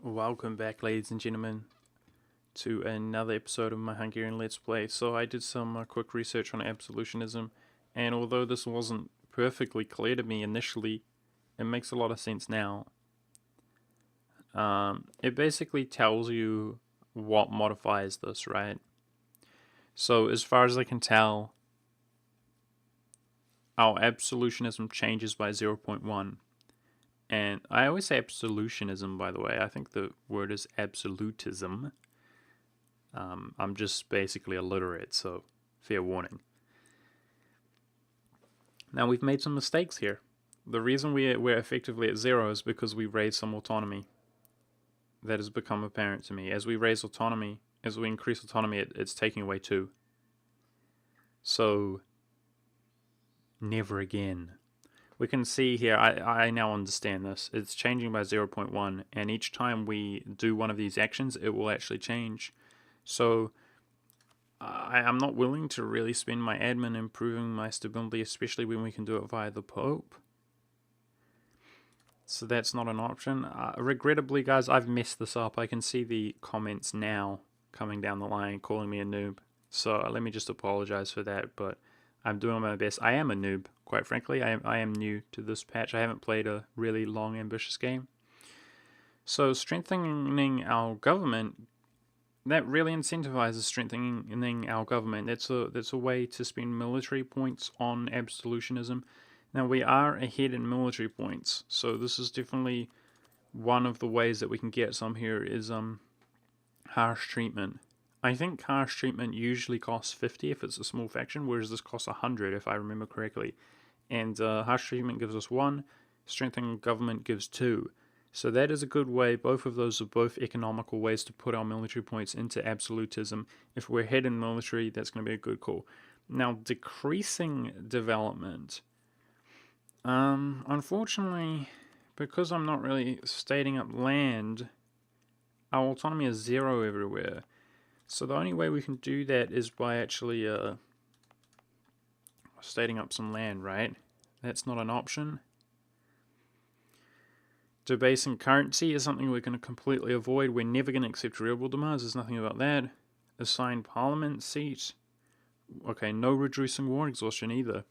Welcome back, ladies and gentlemen, to another episode of my Hungarian Let's Play. So I did some quick research on absolutionism, and although this wasn't perfectly clear to me initially, it makes a lot of sense now. It basically tells you what modifies this, right? So as far as I can tell, our absolutionism changes by 0.1. And I always say absolutionism, by the way. I think the word is absolutism. I'm just basically illiterate, so fair warning. Now we've made some mistakes here. The reason we're effectively at 0 is because we raised some autonomy. That has become apparent to me. As we raise autonomy, as we increase autonomy, it's taking away 2. So, never again. We can see here, I now understand this. It's changing by 0.1, and each time we do one of these actions, it will actually change. So, I'm not willing to really spend my admin improving my stability, especially when we can do it via the Pope. So that's not an option. Regrettably, guys, I've messed this up. I can see the comments now coming down the line calling me a noob. So let me just apologize for that, but I'm doing my best. I am a noob, quite frankly. I am new to this patch. I haven't played a really long, ambitious game. So strengthening our government, that really incentivizes strengthening our government. That's a way to spend military points on absolutionism. Now we are ahead in military points, so this is definitely one of the ways that we can get some here is harsh treatment. I think harsh treatment usually costs 50 if it's a small faction, whereas this costs 100 if I remember correctly. And harsh treatment gives us 1, strengthening government gives 2. So that is a good way. Both of those are both economical ways to put our military points into absolutism. If we're ahead in military, that's going to be a good call. Now, decreasing development. Unfortunately, because I'm not really stating up land, our autonomy is 0 everywhere. So the only way we can do that is by actually stating up some land, right? That's not an option. Debasing currency is something we're going to completely avoid. We're never going to accept real world demands. There's nothing about that. Assign parliament seat. Okay, no reducing war exhaustion either.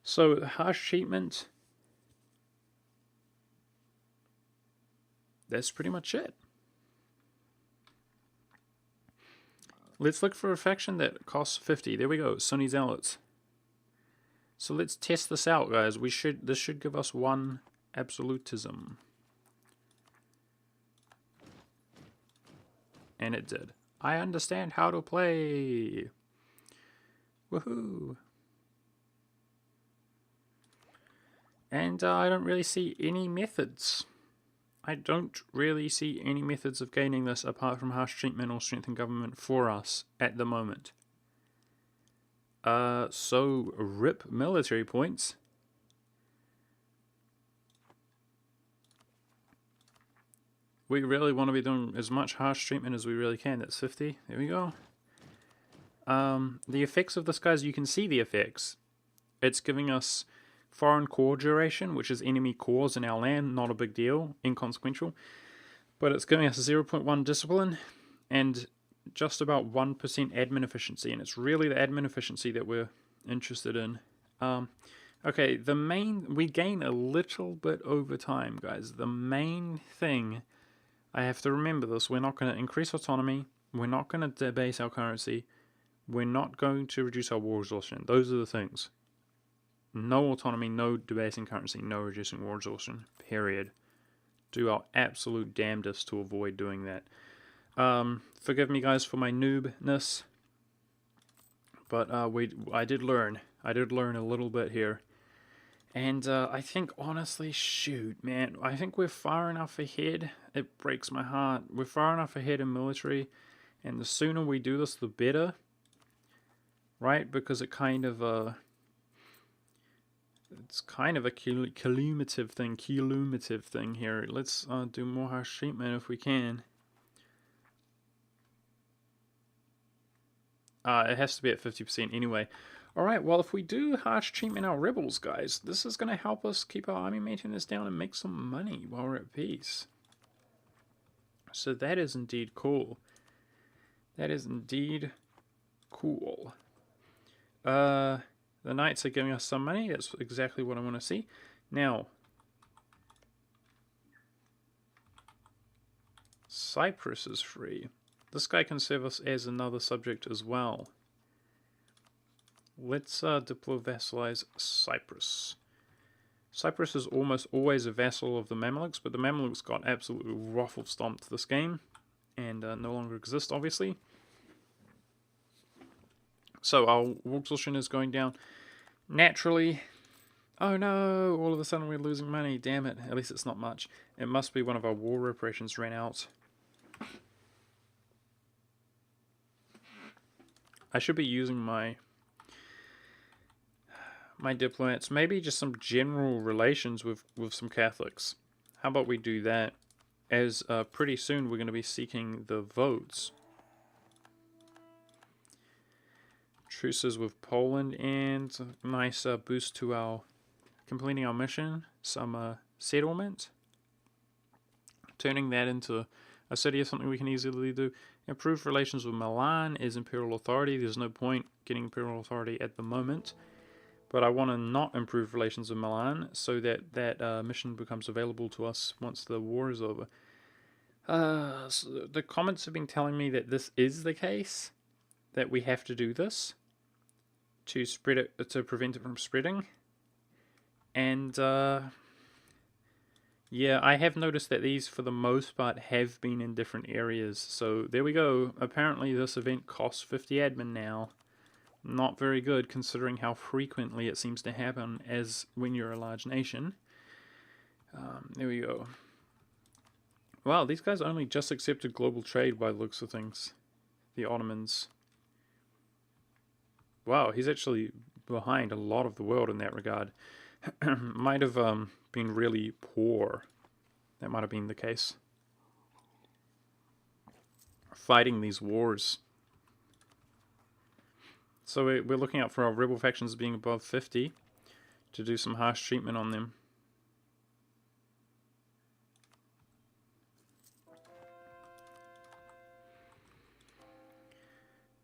So, harsh treatment. That's pretty much it. Let's look for a faction that costs 50. There we go, Sunni Zealots. So let's test this out, guys. This should give us 1 absolutism. And it did. I understand how to play. Woohoo. And I don't really see any methods. I don't really see any methods of gaining this apart from harsh treatment or strengthen government for us at the moment. So rip military points. We really want to be doing as much harsh treatment as we really can. That's 50. There we go. The effects of this, guys, you can see the effects. It's giving us foreign core duration, which is enemy cores in our land. Not a big deal, inconsequential. But it's giving us 0.1 discipline and just about 1% admin efficiency. And it's really the admin efficiency that we're interested in. Okay, we gain a little bit over time, guys. The main thing, I have to remember this, we're not going to increase autonomy, we're not going to debase our currency, we're not going to reduce our war exhaustion. Those are the things. No autonomy, no debasing currency, no reducing war exhaustion, period. Do our absolute damnedest to avoid doing that. Forgive me, guys, for my noobness, but I did learn a little bit here. And I think, honestly, shoot, man, I think we're far enough ahead. It breaks my heart. We're far enough ahead in military, and the sooner we do this, the better. Right? Because it kind of, it's kind of a cumulative thing here. Let's do more harsh treatment if we can. It has to be at 50% anyway. Alright, well, if we do harsh treatment our rebels, guys, this is going to help us keep our army maintenance down and make some money while we're at peace. So that is indeed cool. That is indeed cool. The knights are giving us some money. That's exactly what I want to see. Now, Cyprus is free. This guy can serve us as another subject as well. Let's deploy vassalize Cyprus. Cyprus is almost always a vassal of the Mamluks, but the Mamluks got absolutely ruffle-stomped this game and no longer exist, obviously. So our war exhaustion is going down naturally. Oh no, all of a sudden we're losing money, damn it. At least it's not much. It must be one of our war reparations ran out. I should be using my diplomats, maybe just some general relations with some Catholics. How about we do that, as pretty soon we're going to be seeking the votes. Truces with Poland, and a nice boost to our completing our mission, some settlement. Turning that into a city is something we can easily do. Improve relations with Milan is Imperial Authority. There's no point getting Imperial Authority at the moment. But I want to not improve relations with Milan so that that mission becomes available to us once the war is over. So the comments have been telling me that this is the case, that we have to do this to spread it, to prevent it from spreading. And yeah, I have noticed that these, for the most part, have been in different areas. So there we go. Apparently this event costs 50 admin now. Not very good considering how frequently it seems to happen as when you're a large nation. There we go. Wow, these guys only just accepted global trade by the looks of things. The Ottomans. Wow, he's actually behind a lot of the world in that regard. Might have been really poor. That might have been the case. Fighting these wars. So we're looking out for our rebel factions being above 50 to do some harsh treatment on them.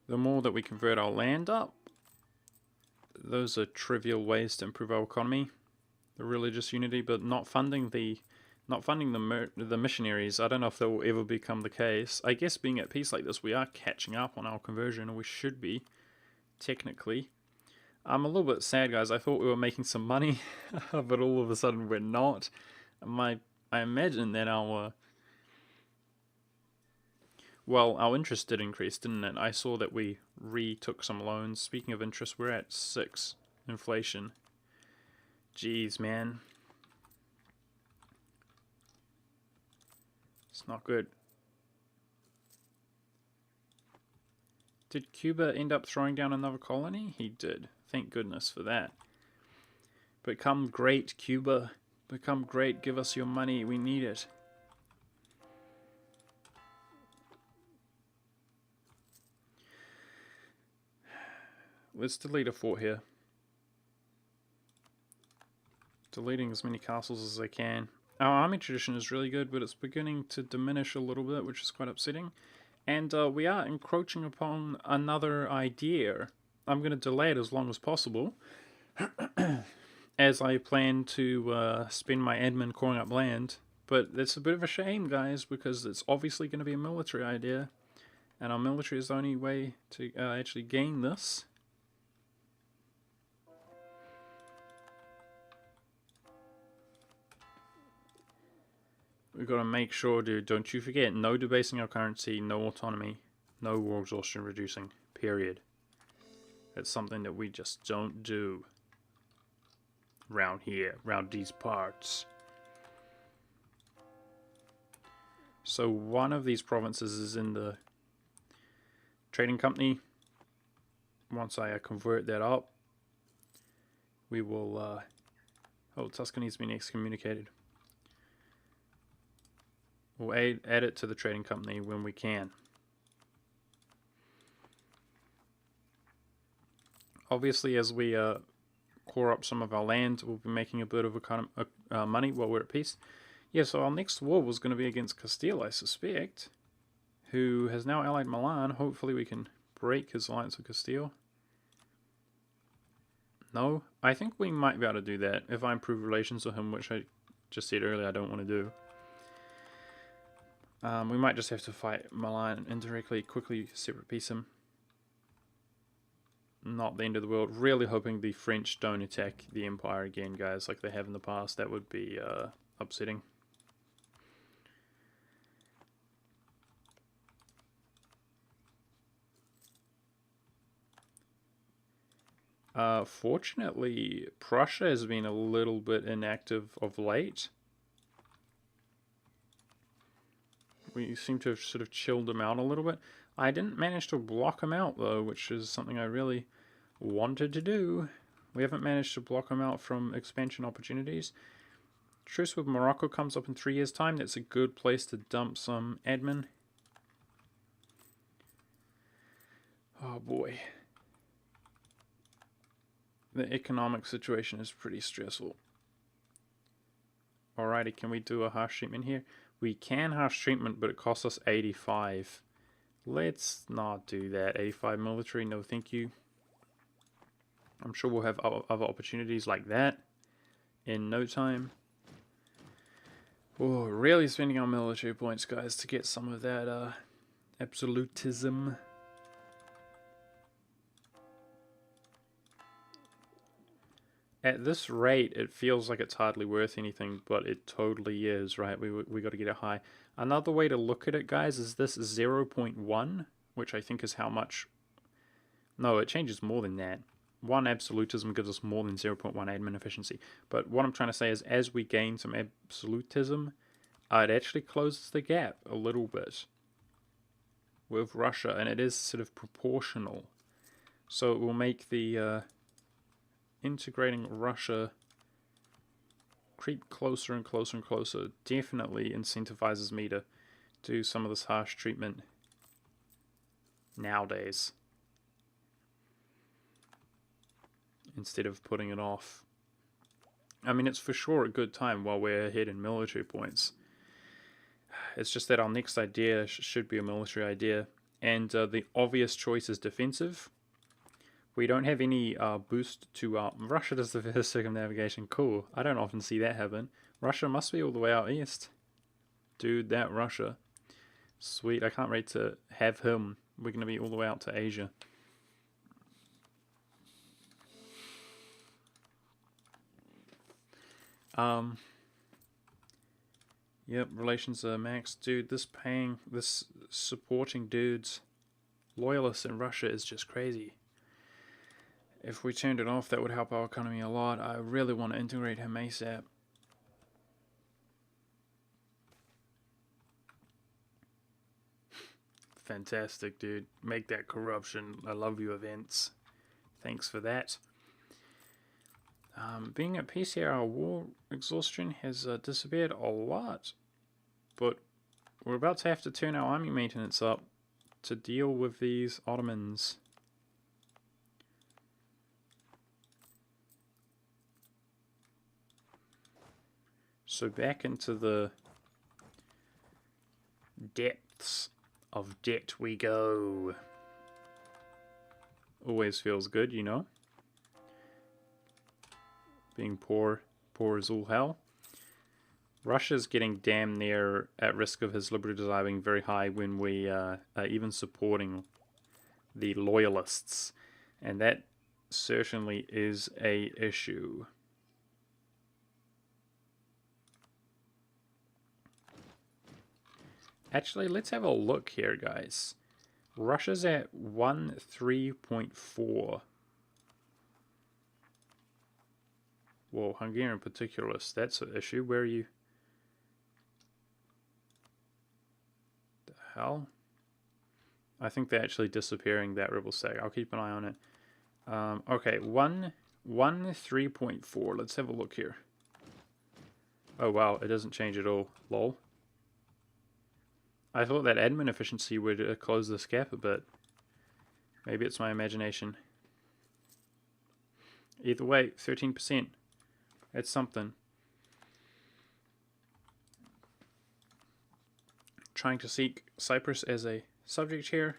The more that we convert our land up, those are trivial ways to improve our economy. The religious unity, but not funding the missionaries. I don't know if that will ever become the case. I guess being at peace like this, we are catching up on our conversion, or we should be. Technically, I'm a little bit sad, guys. I thought we were making some money, but all of a sudden we're not. I imagine that our interest did increase, didn't it? I saw that we retook some loans. Speaking of interest, we're at 6 inflation. Jeez, man, it's not good. Did Cuba end up throwing down another colony? He did. Thank goodness for that. Become great, Cuba. Become great. Give us your money. We need it. Let's delete a fort here. Deleting as many castles as I can. Our army tradition is really good, but it's beginning to diminish a little bit, which is quite upsetting. And we are encroaching upon another idea. I'm going to delay it as long as possible, as I plan to spend my admin coring up land. But it's a bit of a shame, guys, because it's obviously going to be a military idea, and our military is the only way to actually gain this. We've got to make sure, dude, don't you forget, no debasing our currency, no autonomy, no war exhaustion reducing, period. It's something that we just don't do round here, round these parts. So one of these provinces is in the trading company. Once I convert that up, we will... oh, Tuscany's been excommunicated. We'll add it to the trading company when we can. Obviously, as we core up some of our land, we'll be making a bit of money while we're at peace. Yeah, so our next war was going to be against Castile, I suspect, who has now allied Milan. Hopefully we can break his alliance with Castile. No, I think we might be able to do that if I improve relations with him, which I just said earlier I don't want to do. We might just have to fight Milan indirectly, quickly separate piece him. Not the end of the world. Really hoping the French don't attack the Empire again, guys, like they have in the past. That would be upsetting. Fortunately, Prussia has been a little bit inactive of late. We seem to have sort of chilled them out a little bit. I didn't manage to block them out, though, which is something I really wanted to do. We haven't managed to block them out from expansion opportunities. Truce with Morocco comes up in 3 years' time. That's a good place to dump some admin. Oh boy. The economic situation is pretty stressful. Alrighty, can we do a harsh treatment here? We can harsh treatment, but it costs us 85. Let's not do that. 85 military, no thank you. I'm sure we'll have other opportunities like that in no time. Oh, really spending our military points, guys, to get some of that absolutism. At this rate, it feels like it's hardly worth anything, but it totally is, right? We got to get it high. Another way to look at it, guys, is this 0.1, which I think is how much... No, it changes more than that. 1 absolutism gives us more than 0.1 admin efficiency. But what I'm trying to say is, as we gain some absolutism, it actually closes the gap a little bit with Russia, and it is sort of proportional. So it will make the... integrating Russia creep closer and closer and closer definitely incentivizes me to do some of this harsh treatment nowadays instead of putting it off. I mean, it's for sure a good time while we're ahead in military points. It's just that our next idea should be a military idea, and the obvious choice is defensive. We don't have any boost to... Russia does the first circumnavigation. Cool. I don't often see that happen. Russia must be all the way out east. Dude, that Russia. Sweet. I can't wait to have him. We're going to be all the way out to Asia. Yep, relations are max. Dude, this supporting dudes, loyalists in Russia is just crazy. If we turned it off, that would help our economy a lot. I really want to integrate him ASAP. Fantastic, dude. Make that corruption. I love you, events. Thanks for that. Being at peace here, our war exhaustion has disappeared a lot. But we're about to have to turn our army maintenance up to deal with these Ottomans. So back into the depths of debt we go. Always feels good, you know. Being poor as all hell. Russia's getting damn near at risk of his liberty desire being very high when we are even supporting the loyalists. And that certainly is a issue. Actually, let's have a look here, guys. Russia's at 13.4. Whoa, Hungarian particularists, that's an issue. Where are you? The hell? I think they're actually disappearing, that rebel sag. I'll keep an eye on it. Okay, 3.4. Let's have a look here. Oh wow, it doesn't change at all. Lol. I thought that admin efficiency would close this gap a bit. Maybe it's my imagination. Either way, 13%. It's something. trying to seek Cyprus as a subject here.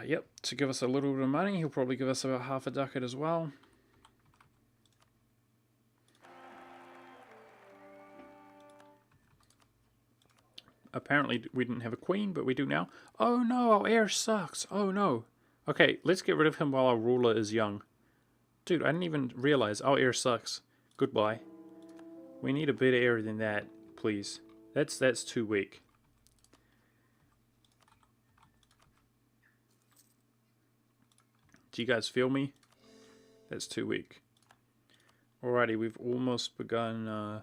Yep, to give us a little bit of money. He'll probably give us about half a ducat as well. Apparently we didn't have a queen, but we do now. Oh no, our heir sucks. Oh no. Okay, let's get rid of him while our ruler is young. Dude, I didn't even realize our heir sucks. Goodbye. We need a better heir than that, please. That's too weak. Do you guys feel me? That's too weak. Alrighty, we've almost begun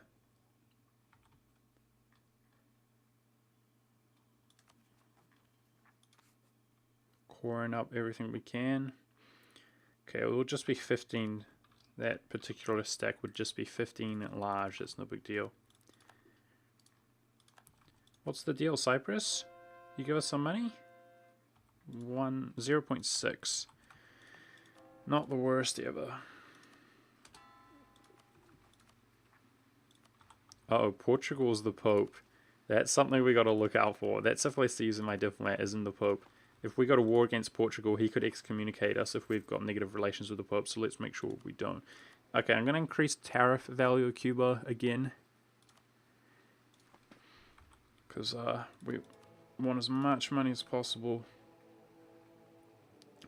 coring up everything we can. Okay, it will just be 15. That particular stack would just be 15 large. That's no big deal. What's the deal, Cyprus? You give us some money? 0.6. Not the worst ever. Uh-oh, Portugal's the Pope. That's something we gotta look out for. That's a place to use in my diplomat, isn't the Pope. If we go to war against Portugal, he could excommunicate us if we've got negative relations with the Pope, so let's make sure we don't. Okay, I'm gonna increase tariff value of Cuba again. Because we want as much money as possible.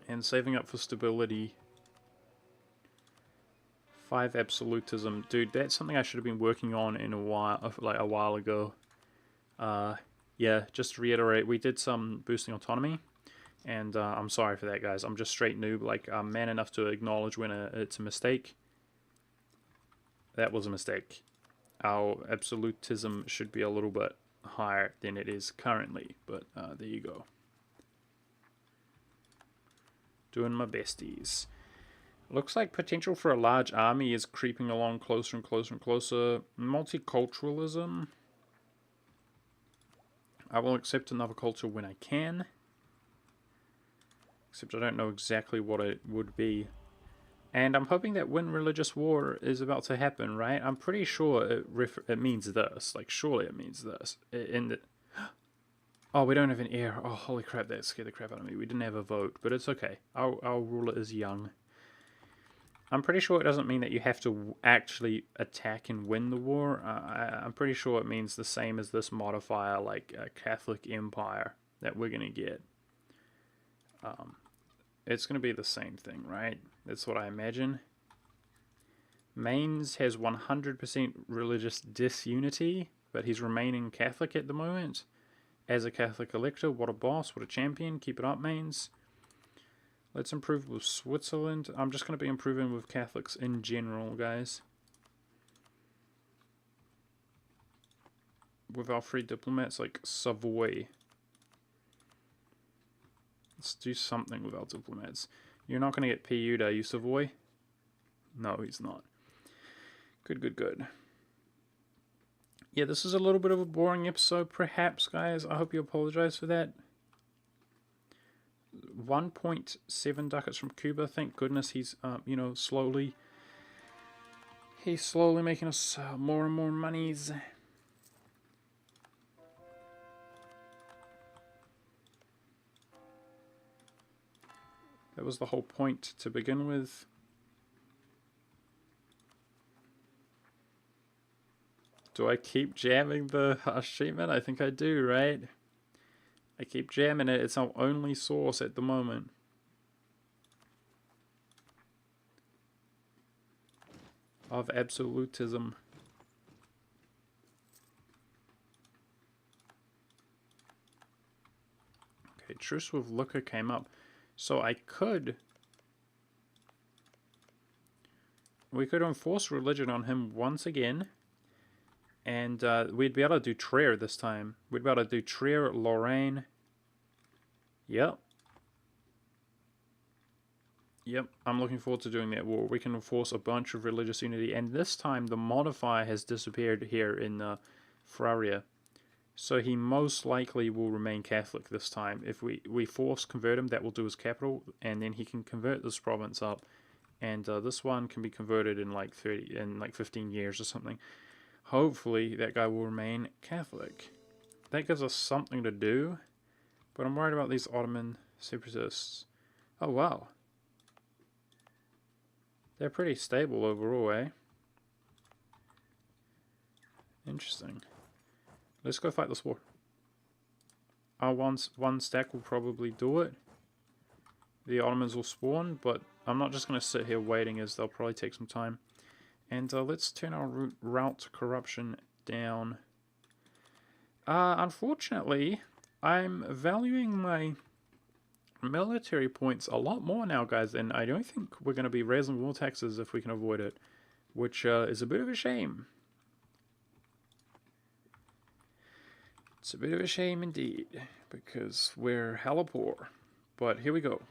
And saving up for stability. 5 absolutism. Dude, that's something I should have been working on in a while ago. Yeah, just to reiterate, we did some boosting autonomy. And I'm sorry for that, guys. I'm just straight noob. Like, I'm man enough to acknowledge when it's a mistake. That was a mistake. Our absolutism should be a little bit higher than it is currently. But there you go. Doing my besties. Looks like potential for a large army is creeping along closer and closer and closer. Multiculturalism. I will accept another culture when I can. Except I don't know exactly what it would be. And I'm hoping that when religious war is about to happen, right? I'm pretty sure it means this. Like, surely it means this. Oh, we don't have an heir. Oh, holy crap, that scared the crap out of me. We didn't have a vote, but it's okay. Our ruler is young. I'm pretty sure it doesn't mean that you have to actually attack and win the war. I'm pretty sure it means the same as this modifier, like a Catholic Empire that we're going to get. It's going to be the same thing, right? That's what I imagine. Mainz has 100% religious disunity, but he's remaining Catholic at the moment. As a Catholic elector, what a boss, what a champion. Keep it up, Mainz. Let's improve with Switzerland. I'm just going to be improving with Catholics in general, guys. With our free diplomats like Savoy. Let's do something with our diplomats. You're not going to get PU'd, are you, Savoy? No, he's not. Good, good, good. Yeah, this is a little bit of a boring episode, perhaps, guys. I hope you apologize for that. 1.7 ducats from Cuba. Thank goodness he's, you know, slowly making us more and more monies. That was the whole point to begin with. Do I keep jamming the harsh treatment? I think I do, right? I keep jamming it. It's our only source at the moment. Of absolutism. Okay, truce with Lucca came up. So we could enforce religion on him once again. And we'd be able to do Trier this time. We'd be able to do Trier, Lorraine. Yep. Yep, I'm looking forward to doing that war. We can enforce a bunch of religious unity. And this time the modifier has disappeared here in Fraria. So he most likely will remain Catholic this time. If we force convert him, that will do his capital. And then he can convert this province up. And this one can be converted in like 15 years or something. Hopefully that guy will remain Catholic. That gives us something to do, but I'm worried about these Ottoman separatists. Oh wow. They're pretty stable overall, eh? Interesting. Let's go fight this war. Our one stack will probably do it. The Ottomans will spawn, but I'm not just going to sit here waiting, as they'll probably take some time. And let's turn our route corruption down. Unfortunately, I'm valuing my military points a lot more now, guys, and I don't think we're going to be raising war taxes if we can avoid it, which is a bit of a shame. It's a bit of a shame indeed, because we're hella poor. But here we go.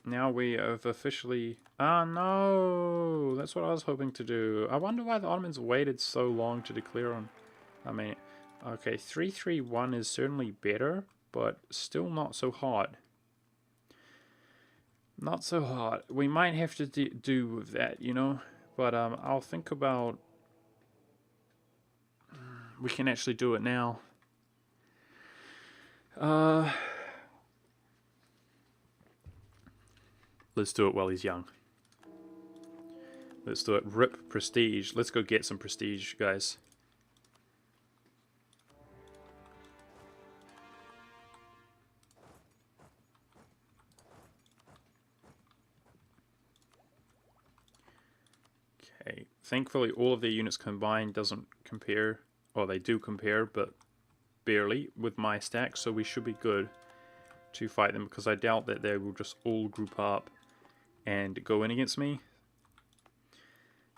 Now we have officially... Ah, no! That's what I was hoping to do. I wonder why the Ottomans waited so long to declare on... I mean, okay, 331 is certainly better, but still not so hot. Not so hot. We might have to do with that, you know? But I'll think about... We can actually do it now. Let's do it while he's young. Let's do it. Rip prestige. Let's go get some prestige, guys. Okay. Thankfully, all of their units combined doesn't compare. Or they do compare, but barely with my stack. So we should be good to fight them, because I doubt that they will just all group up and go in against me.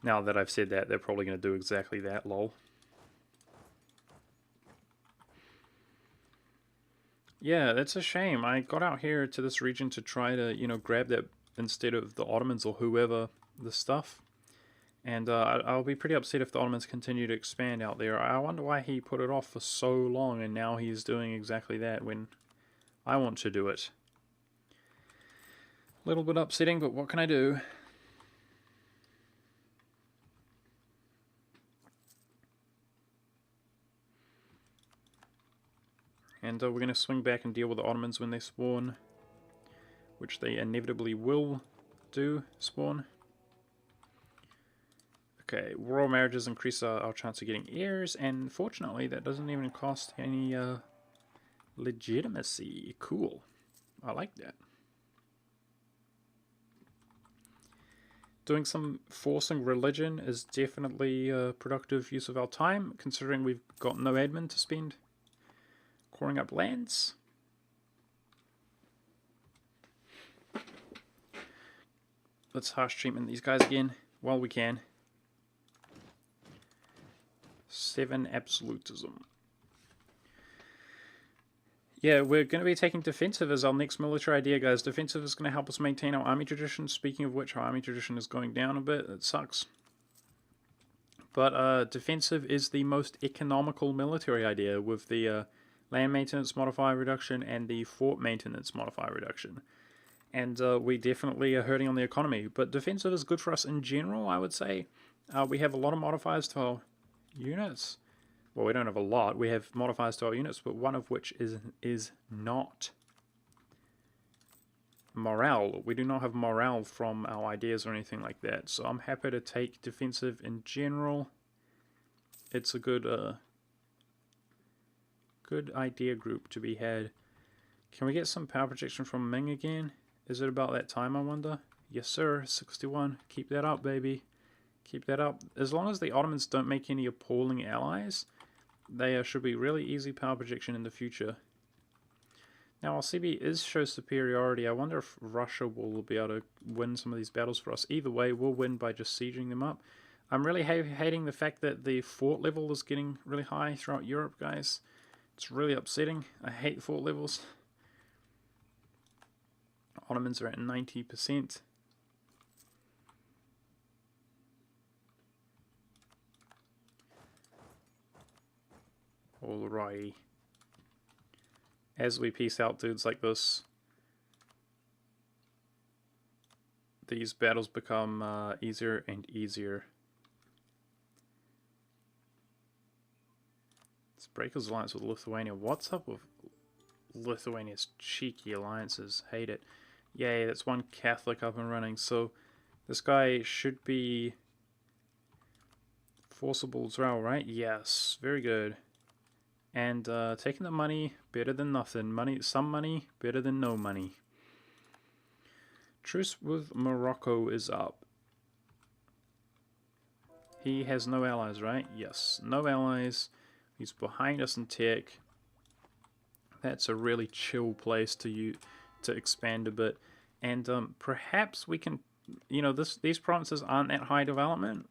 Now that I've said that, they're probably going to do exactly that, lol. Yeah, that's a shame. I got out here to this region to try to, you know, grab that instead of the Ottomans or whoever the stuff. And I'll be pretty upset if the Ottomans continue to expand out there. I wonder why he put it off for so long, and now he's doing exactly that when I want to do it. A little bit upsetting, but what can I do? And we're going to swing back and deal with the Ottomans when they spawn, which they inevitably will do spawn. Okay, royal marriages increase our chance of getting heirs, and fortunately that doesn't even cost any legitimacy. Cool. I like that. Doing some forcing religion is definitely a productive use of our time, considering we've got no admin to spend coring up lands. Let's harsh treatment these guys again while we can. 7 absolutism. Yeah, we're going to be taking defensive as our next military idea, guys. Defensive is going to help us maintain our army tradition. Speaking of which, our army tradition is going down a bit. It sucks. But defensive is the most economical military idea, with the land maintenance modifier reduction and the fort maintenance modifier reduction. And we definitely are hurting on the economy. But defensive is good for us in general, I would say. We have a lot of modifiers to our units. Well, we don't have a lot. We have modifiers to our units, but one of which is not morale. We do not have morale from our ideas or anything like that. So I'm happy to take defensive in general. It's a good good idea group to be had. Can we get some power projection from Ming again? Is it about that time, I wonder? Yes, sir. 61. Keep that up, baby. Keep that up. As long as the Ottomans don't make any appalling allies, they should be really easy power projection in the future. Now, our CB shows superiority. I wonder if Russia will be able to win some of these battles for us. Either way, we'll win by just sieging them up. I'm really hating the fact that the fort level is getting really high throughout Europe, guys. It's really upsetting. I hate fort levels. Ottomans are at 90%. Alrighty. As we piece out dudes like this, these battles become easier and easier. Let's break his alliance with Lithuania. What's up with Lithuania's cheeky alliances? Hate it. Yay, that's one Catholic up and running. So this guy should be forcible as well, right? Yes, very good. And taking the money, better than nothing. Some money, better than no money. Truce with Morocco is up. He has no allies, right? Yes, no allies. He's behind us in tech. That's a really chill place to expand a bit. And perhaps we can, you know, these provinces aren't at high development.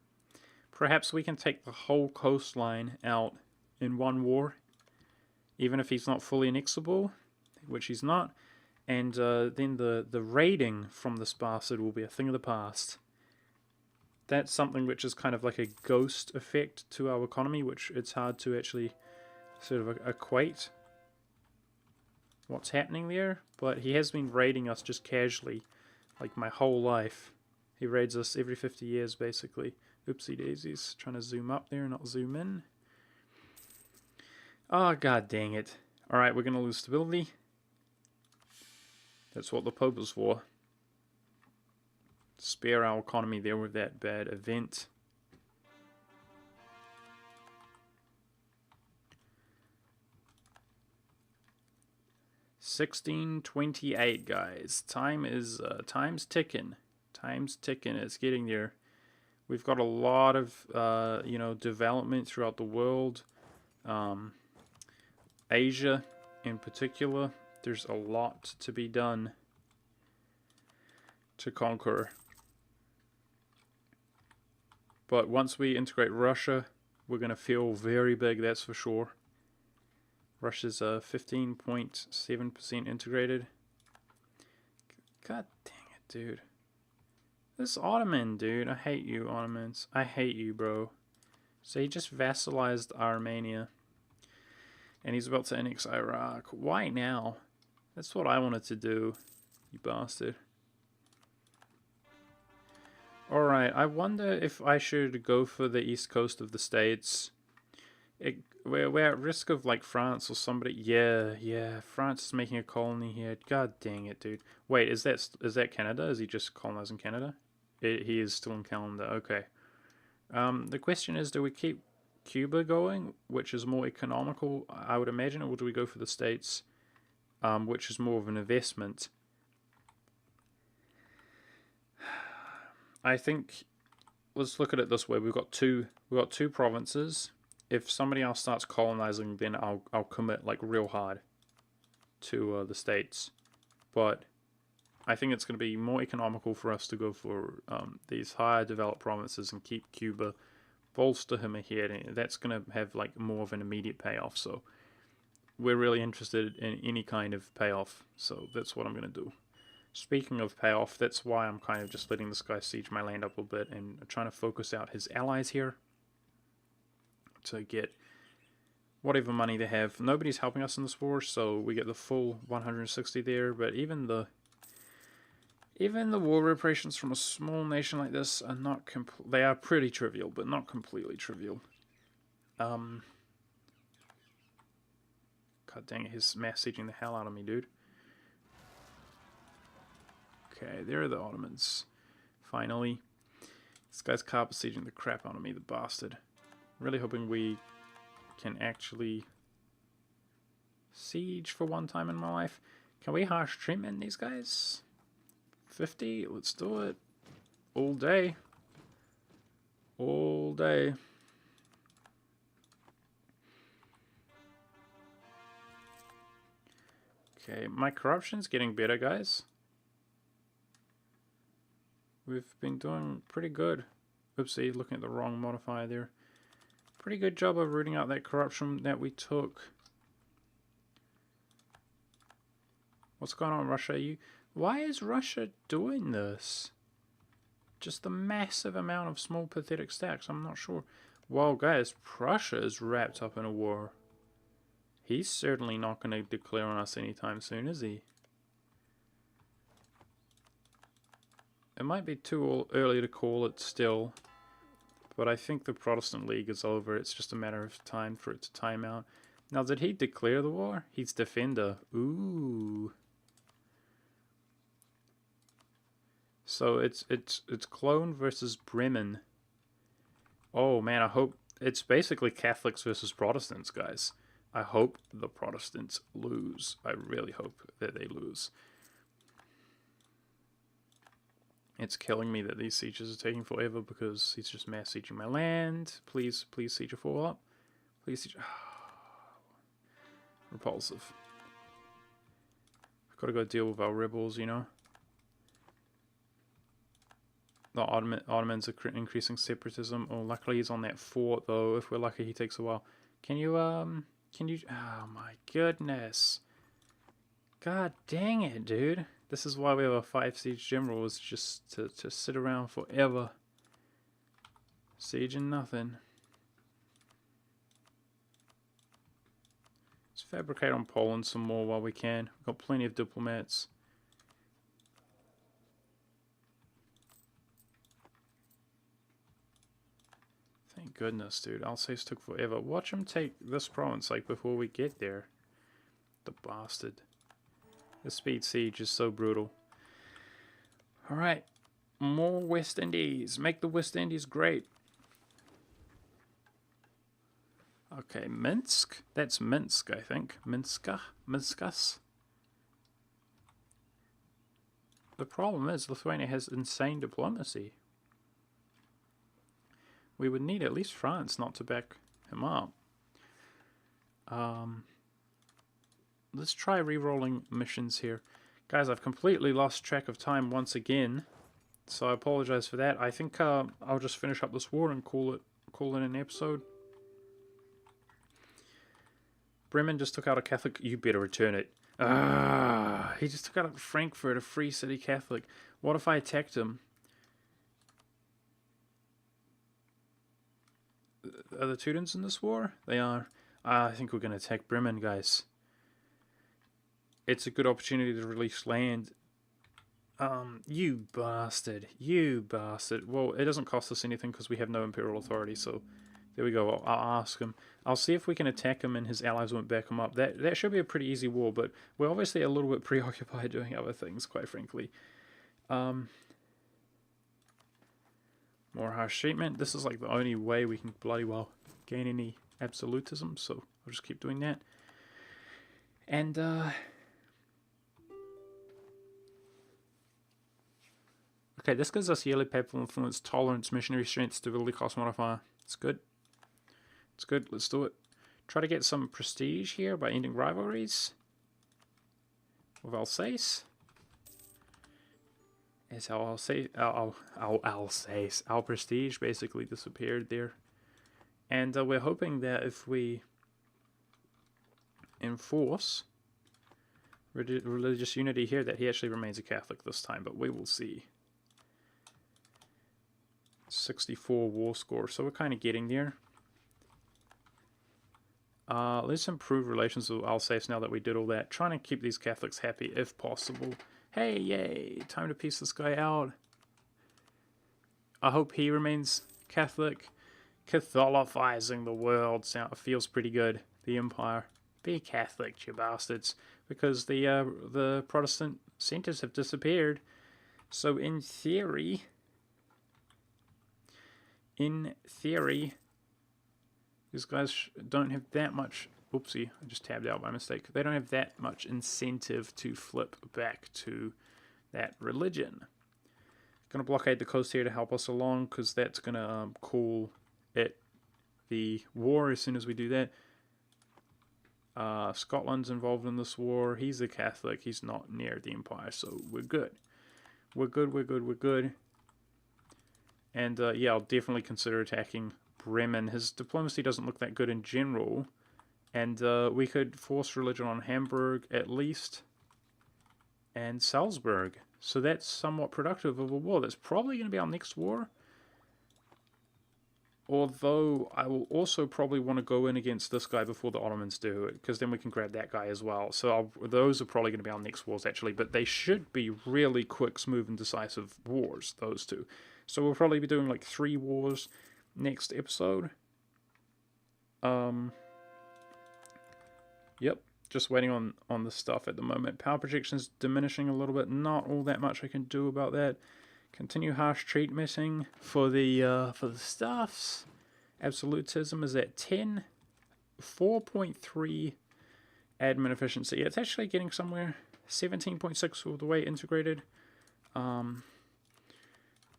Perhaps we can take the whole coastline out in one war, even if he's not fully annexable, which he's not. And then the raiding from this bastard will be a thing of the past. That's something which is kind of like a ghost effect to our economy, which it's hard to actually sort of equate what's happening there. But he has been raiding us just casually, like my whole life. He raids us every 50 years, basically. Oopsie daisies. Trying to zoom up there, not zoom in. Oh, god dang it. Alright, we're going to lose stability. That's what the Pope is for. Spare our economy there with that bad event. $16:28, guys. Time's ticking. Time's ticking. It's getting there. We've got a lot of you know, development throughout the world. Asia in particular. There's a lot to be done to conquer. But once we integrate Russia, we're going to feel very big, that's for sure. Russia's 15.7% integrated. God dang it, dude. This Ottoman, dude. I hate you, Ottomans. I hate you, bro. So he just vassalized Armenia. And he's about to annex Iraq. Why now? That's what I wanted to do, you bastard. Alright, I wonder if I should go for the east coast of the States. We're at risk of like France or somebody. Yeah, France is making a colony here. God dang it, dude. Wait, is that Canada? Is he just colonizing Canada? He is still in Canada, okay. The question is, do we keep Cuba going, which is more economical, I would imagine, or do we go for the States, which is more of an investment? I think, let's look at it this way. We've got two provinces. If somebody else starts colonizing, then I'll commit like real hard to the States. But I think it's going to be more economical for us to go for these higher developed provinces and keep Cuba, bolster him ahead, and that's going to have like more of an immediate payoff. So we're really interested in any kind of payoff. So that's what I'm going to do. Speaking of payoff, that's why I'm kind of just letting this guy siege my land up a bit and trying to focus out his allies here to get whatever money they have. Nobody's helping us in this war, so we get the full 160 there, but even the war reparations from a small nation like this are not they are pretty trivial, but not completely trivial. God dang it, he's mass sieging the hell out of me, dude. Okay, there are the Ottomans. Finally. This guy's carpet sieging the crap out of me, the bastard. Really hoping we can actually siege for one time in my life. Can we harsh treatment these guys? 50? Let's do it. All day. All day. Okay, my corruption's getting better, guys. We've been doing pretty good. Oopsie, looking at the wrong modifier there. Pretty good job of rooting out that corruption that we took. What's going on, Russia? Why is Russia doing this? Just a massive amount of small pathetic stacks, I'm not sure. Well, guys, Prussia is wrapped up in a war. He's certainly not going to declare on us anytime soon, is he? It might be too early to call it still, but I think the Protestant League is over. It's just a matter of time for it to time out. Now, did he declare the war? He's defender. Ooh. So it's Cologne versus Bremen. Oh man, I hope it's basically Catholics versus Protestants, guys. I hope the Protestants lose. I really hope that they lose. It's killing me that these sieges are taking forever because he's just mass sieging my land. Please, please siege a 4 up. Please siege. Repulsive. I've got to go deal with our rebels, you know. The Ottomans are increasing separatism. Oh, luckily he's on that fort, though. If we're lucky, he takes a while. Can you, oh my goodness. God dang it, dude. This is why we have a 5 siege general, is just to sit around forever. Sieging nothing. Let's fabricate on Poland some more while we can. We've got plenty of diplomats. Thank goodness, dude. Alsace took forever. Watch him take this province, like, before we get there. The bastard. The speed siege is so brutal. Alright. More West Indies. Make the West Indies great. Okay, Minsk. That's Minsk, I think. Minskas. The problem is Lithuania has insane diplomacy. We would need at least France not to back him up. Let's try re-rolling missions here. Guys, I've completely lost track of time once again, so I apologize for that. I think I'll just finish up this war and call it an episode. Bremen just took out a Catholic. You better return it. He just took out Frankfurt, a free city Catholic. What if I attacked him? Are the Teutons in this war? They are. I think we're going to attack Bremen, guys. It's a good opportunity to release land. You bastard. You bastard. Well, it doesn't cost us anything because we have no imperial authority, so there we go. I'll ask him. I'll see if we can attack him and his allies won't back him up. That should be a pretty easy war, but we're obviously a little bit preoccupied doing other things, quite frankly. More harsh treatment. This is like the only way we can bloody well gain any absolutism, so I'll just keep doing that. And, okay, this gives us yearly papal influence, tolerance, missionary strength, stability, cost modifier. It's good. It's good. Let's do it. Try to get some prestige here by ending rivalries with Alsace. As our prestige basically disappeared there. And we're hoping that if we enforce religious unity here, that he actually remains a Catholic this time, but we will see. 64 war score, so we're kind of getting there. Let's improve relations with Alsace now that we did all that. Trying to keep these Catholics happy if possible. Hey, yay, time to piece this guy out. I hope he remains Catholic. Catholicizing the world feels pretty good. The Empire. Be Catholic, you bastards. Because the Protestant centers have disappeared. So in theory, these guys don't have that much. Oopsie, I just tabbed out by mistake. They don't have that much incentive to flip back to that religion. Gonna blockade the coast here to help us along, because that's gonna call it the war as soon as we do that. Scotland's involved in this war. He's a Catholic. He's not near the Empire, so we're good. We're good. And yeah, I'll definitely consider attacking Bremen. His diplomacy doesn't look that good in general. And we could force religion on Hamburg at least. And Salzburg. So that's somewhat productive of a war. That's probably going to be our next war. Although I will also probably want to go in against this guy before the Ottomans do it, because then we can grab that guy as well. So those are probably going to be our next wars, actually. But they should be really quick, smooth, and decisive wars, those two. So we'll probably be doing like 3 wars next episode. Yep, just waiting on the stuff at the moment. Power projection's diminishing a little bit. Not all that much I can do about that. Continue harsh treatmenting for the stuffs. Absolutism is at 10. 4.3 admin efficiency. It's actually getting somewhere. 17.6 all the way integrated.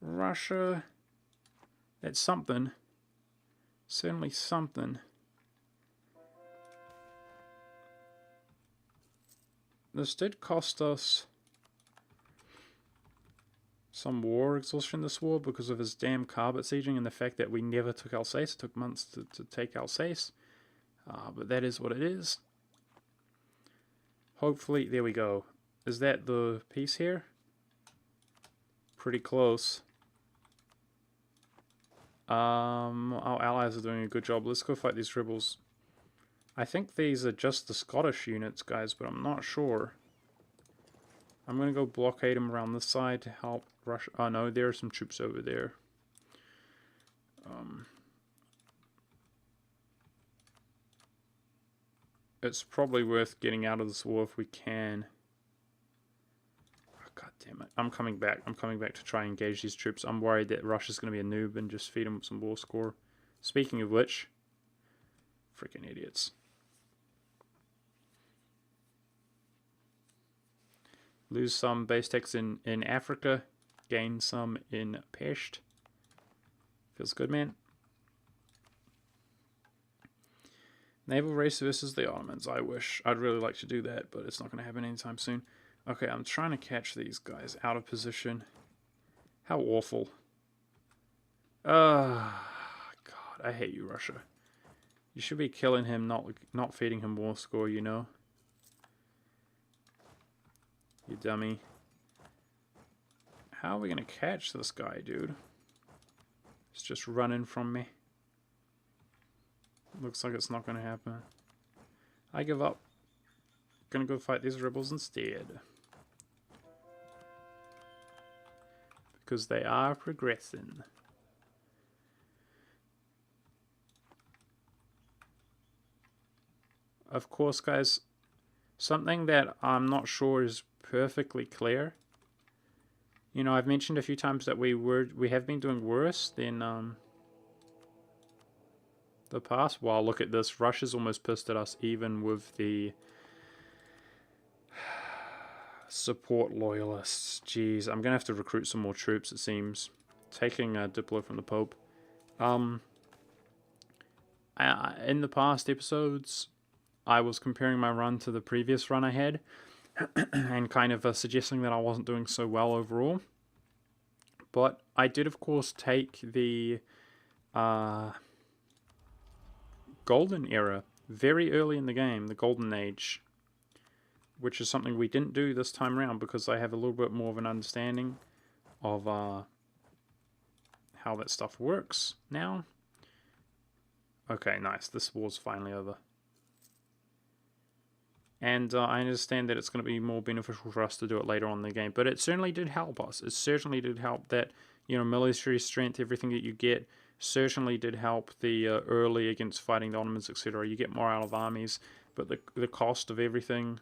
Russia. That's something. Certainly something. This did cost us some war exhaustion this war because of his damn car besieging and the fact that we never took Alsace. It took months to take Alsace. But that is what it is. Hopefully, there we go. Is that the piece here? Pretty close. Our allies are doing a good job. Let's go fight these rebels. I think these are just the Scottish units, guys, but I'm not sure. I'm going to go blockade them around this side to help Russia. Oh no, there are some troops over there. It's probably worth getting out of this war if we can. Oh, God damn it. I'm coming back. I'm coming back to try and engage these troops. I'm worried that Russia's going to be a noob and just feed them some war score. Speaking of which, freaking idiots. Lose some base techs in Africa. Gain some in Pest. Feels good, man. Naval race versus the Ottomans. I wish. I'd really like to do that, but it's not going to happen anytime soon. Okay, I'm trying to catch these guys out of position. How awful. God, I hate you, Russia. You should be killing him, not feeding him war score, you know? You dummy. How are we going to catch this guy, dude? He's just running from me. Looks like it's not going to happen. I give up. Gonna go fight these rebels instead. Because they are progressing. Of course, guys, something that I'm not sure is perfectly clear. You know, I've mentioned a few times that we have been doing worse than the past. Wow, look at this. Russia's almost pissed at us even with the support loyalists. Jeez, I'm going to have to recruit some more troops, it seems. Taking a Diplo from the Pope. In the past episodes, I was comparing my run to the previous run I had and kind of suggesting that I wasn't doing so well overall. But I did, of course, take the Golden Era very early in the game, the Golden Age, which is something we didn't do this time around because I have a little bit more of an understanding of how that stuff works now. Okay, nice. This war's finally over. And I understand that it's going to be more beneficial for us to do it later on in the game. But it certainly did help us. It certainly did help that, you know, military strength, everything that you get, certainly did help the early against fighting the Ottomans, etc. You get more out of armies, but the cost of everything.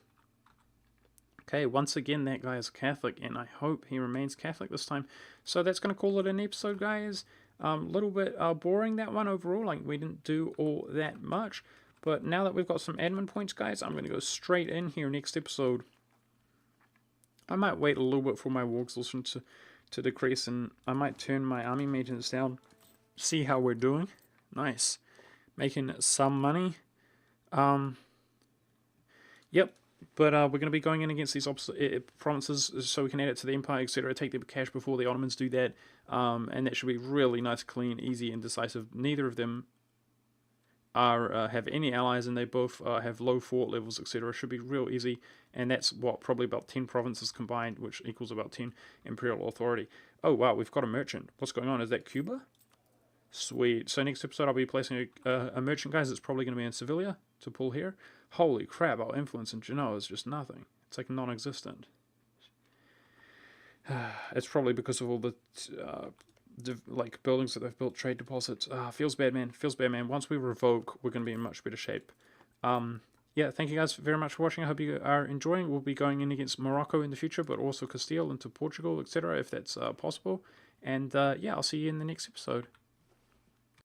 Okay, once again, that guy is Catholic, and I hope he remains Catholic this time. So that's going to call it an episode, guys. Little bit boring, that one overall. Like, we didn't do all that much. But now that we've got some admin points, guys, I'm going to go straight in here next episode. I might wait a little bit for my war exhaustion to decrease, and I might turn my army maintenance down. See how we're doing. Nice. Making some money. Yep. But we're going to be going in against these provinces so we can add it to the empire, etc. Take their cash before the Ottomans do that. And that should be really nice, clean, easy, and decisive. Neither of them have any allies, and they both have low fort levels, etc. Should be real easy. And that's what, probably about 10 provinces combined, which equals about 10 imperial authority. Oh, wow, we've got a merchant. What's going on? Is that Cuba? Sweet. So next episode I'll be placing a merchant, guys. It's probably going to be in Sevilla to pull here. Holy crap, our influence in Genoa is just nothing. It's like non-existent. It's probably because of all the like buildings that they've built, trade deposits. Feels bad, man. Feels bad, man. Once we revoke, we're going to be in much better shape. Yeah, thank you guys very much for watching. I hope you are enjoying. We'll be going in against Morocco in the future, but also Castile into Portugal, etc., if that's possible. And yeah, I'll see you in the next episode.